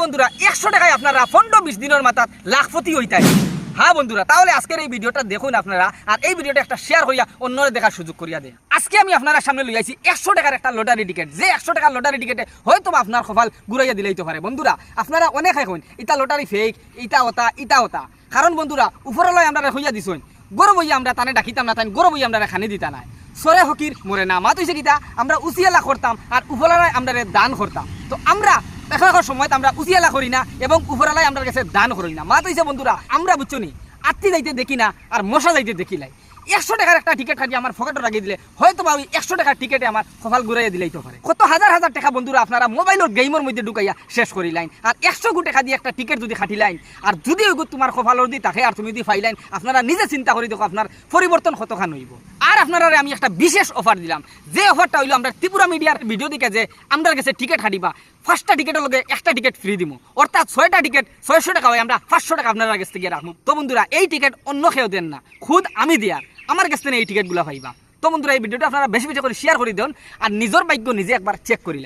বন্ধুরা 100 টাকায় আপনারা 15-20 দিনের মাথায় লাখপতি হইতাই। হ্যাঁ বন্ধুরা, তাহলে আজকের এই ভিডিওটা দেখুন আপনারা, আর এই ভিডিওটা একটা শেয়ার করিয়া অন্যরা দেখার সুযোগ করিয়া দেয়। আজকে আমি আপনারা সামনে লই আইছি 100 টাকার একটা লটারি টিকিট, যে 100 টাকার লটারি টিকিটে হয়তো আপনার কপাল ঘুরাইয়া দিলেই তো পারে। বন্ধুরা আপনারা অনেক এখন ইটা লটারি ফেক, ইটা ওতা, কারণ বন্ধুরা উপরলয় আমরা হইয়া দিছই, গরব হইয়া আমরা তানে ডাকিতাম না, তাই গরব হইয়া আমরা খানি দিতা নাই। সরে হকির মরে না মাত হইছে কিতা, আমরা উচিয়ালা করতাম আর উপরলায় আমরা দান করতাম। তো আমরা এখনকার সময় আমরা উচিয়ালা করি না এবং উপরলায় আমরা কাছে দান করি না। মাত হইছে বন্ধুরা, আমরা বুঝছো নি আত্মি যাইতে দেখি না আর মশা যাইতে দেখিলাই। 100 টাকার একটা টিকিট খাটি আমার পকেটে রাখিয়ে দিলে হয়তো বা ওই 100 টাকার টিকিটে আমার কপাল ঘুরাইয়া দিলেই তো পারে। কত হাজার হাজার টাকা বন্ধুরা আপনারা মোবাইলের গেমের মধ্যে ঢুকাইয়া শেষ করি লাইন, আর 100 কোটি টাকা দিয়ে একটা টিকিট যদি খাটি লাইন, আর যদি ওই তোমার কপালের দিয়ে থাকে আর তুমি যদি ফাইলাইন, আপনারা নিজে চিন্তা করে দেখো আপনার পরিবর্তন কতখান হইব। আর আপনারা আমি একটা বিশেষ অফার দিলাম, যে অফারটা হইলো আমরা ত্রিপুরা মিডিয়ার ভিডিও দিকে যে আমাদের কাছে টিকিট খাটিবা, 5টা টিকিটের লগে একটা টিকিট ফ্রি দিব, অর্থাৎ 6টা টিকিট 600 টাকা হয়, আমরা 500 টাকা আপনার কাছ থেকে রাখবো। তো বন্ধুরা এই টিকিট অন্য কেউ দেন না, খুদ আমি দেয়ার, আমার কাছ থেকে এই টিকিটগুলো পাইবা। তো বন্ধুরা এই ভিডিওটা আপনারা বেশি বেশি করে শেয়ার করে দেন আর নিজের ভাগ্য নিজে একবার চেক করিলেন।